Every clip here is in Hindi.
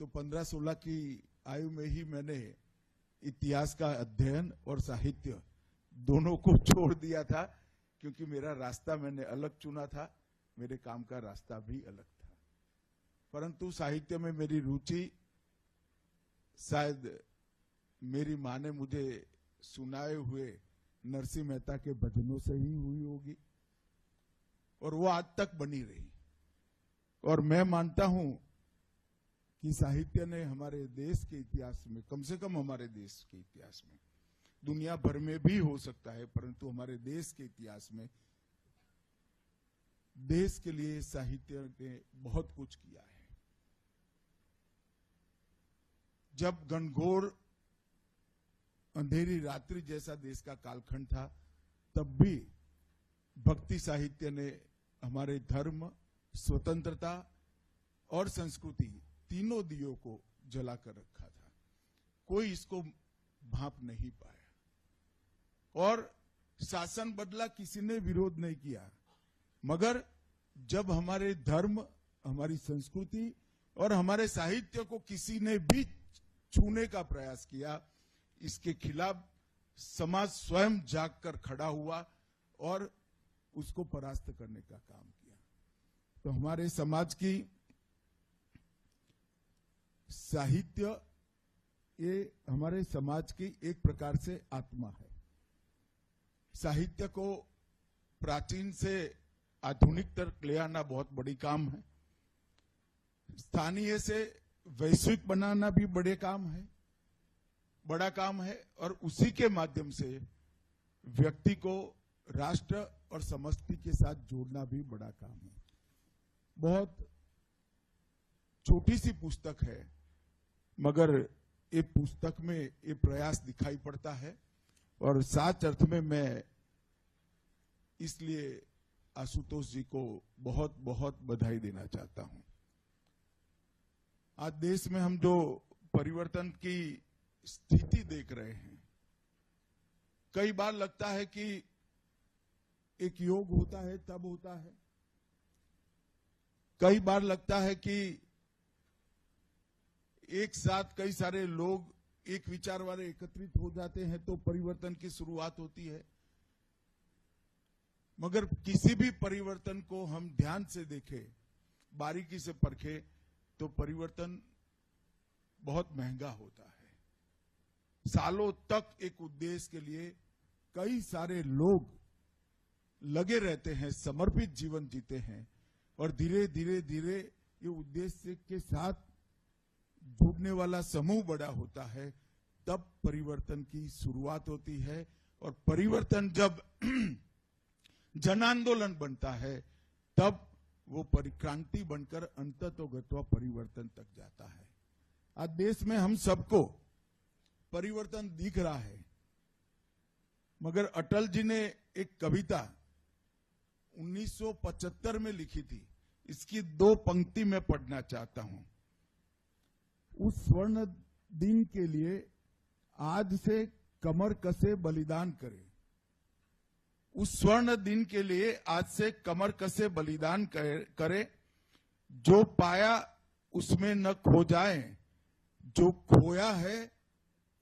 तो 15-16 की आयु में ही मैंने इतिहास का अध्ययन और साहित्य दोनों को छोड़ दिया था, क्योंकि मेरा रास्ता मैंने अलग चुना था, मेरे काम का रास्ता भी अलग था। परंतु साहित्य में मेरी रुचि शायद मेरी माँ ने मुझे सुनाए हुए नरसिंह मेहता के भजनों से ही हुई होगी, और वो आज तक बनी रही। और मैं मानता हूं कि साहित्य ने हमारे देश के इतिहास में, कम से कम हमारे देश के इतिहास में, दुनिया भर में भी हो सकता है, परंतु हमारे देश के इतिहास में देश के लिए साहित्य ने बहुत कुछ किया है। जब घनघोर अंधेरी रात्रि जैसा देश का कालखंड था, तब भी भक्ति साहित्य ने हमारे धर्म, स्वतंत्रता और संस्कृति तीनों दियों को जलाकर रखा था। कोई इसको भांप नहीं पाया और शासन बदला, किसी ने विरोध नहीं किया। मगर जब हमारे धर्म, हमारी संस्कृति और हमारे साहित्य को किसी ने भी छूने का प्रयास किया, इसके खिलाफ समाज स्वयं जागकर खड़ा हुआ और उसको परास्त करने का काम किया। तो हमारे समाज की साहित्य, ये हमारे समाज की एक प्रकार से आत्मा है। साहित्य को प्राचीन से आधुनिक तक ले आना बहुत बड़ी काम है। स्थानीय से वैश्विक बनाना भी बड़ा काम है, और उसी के माध्यम से व्यक्ति को राष्ट्र और समष्टि के साथ जोड़ना भी बड़ा काम है। बहुत छोटी सी पुस्तक है, मगर ये पुस्तक में ये प्रयास दिखाई पड़ता है, और साच अर्थ में मैं इसलिए आशुतोष जी को बहुत बहुत बधाई देना चाहता हूं। आज देश में हम जो परिवर्तन की स्थिति देख रहे हैं, कई बार लगता है कि एक योग होता है तब होता है, कई बार लगता है कि एक साथ कई सारे लोग एक विचार वाले एकत्रित हो जाते हैं तो परिवर्तन की शुरुआत होती है। मगर किसी भी परिवर्तन को हम ध्यान से देखें, बारीकी से परखें, तो परिवर्तन बहुत महंगा होता है। सालों तक एक उद्देश्य के लिए कई सारे लोग लगे रहते हैं, समर्पित जीवन जीते हैं, और धीरे धीरे धीरे ये उद्देश्य के साथ जुड़ने वाला समूह बड़ा होता है, तब परिवर्तन की शुरुआत होती है। और परिवर्तन जब जन आंदोलन बनता है, तब वो परिक्रांति बनकर अंततोगत्वा परिवर्तन तक जाता है। आज देश में हम सबको परिवर्तन दिख रहा है, मगर अटल जी ने एक कविता 1975 में लिखी थी, इसकी 2 पंक्ति मैं पढ़ना चाहता हूं। उस स्वर्ण दिन के लिए आज से कमर कसे बलिदान करें। उस स्वर्ण दिन के लिए आज से कमर कसे बलिदान करे, जो पाया उसमें न खो जाए, जो खोया है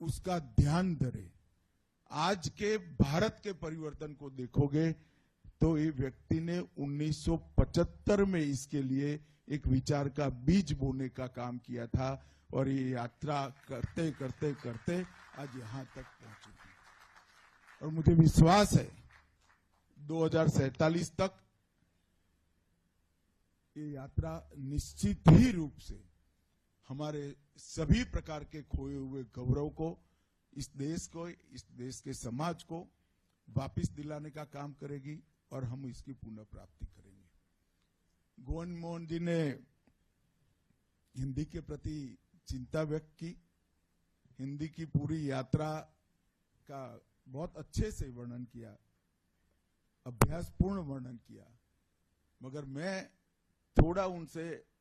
उसका ध्यान धरे। आज के भारत के परिवर्तन को देखोगे तो ये व्यक्ति ने 1975 में इसके लिए एक विचार का बीज बोने का काम किया था, और ये यात्रा करते करते करते आज यहां तक पहुंची है। और मुझे विश्वास है 2047 तक ये यात्रा निश्चित ही रूप से हमारे सभी प्रकार के खोए हुए गौरव को, इस देश के समाज को वापस दिलाने का काम करेगी, और हम इसकी पुनः प्राप्ति करेंगे। गोविंद मोहन जी ने हिंदी के प्रति चिंता व्यक्त की, हिंदी की पूरी यात्रा का बहुत अच्छे से वर्णन किया, अभ्यासपूर्ण वर्णन किया, मगर मैं थोड़ा उनसे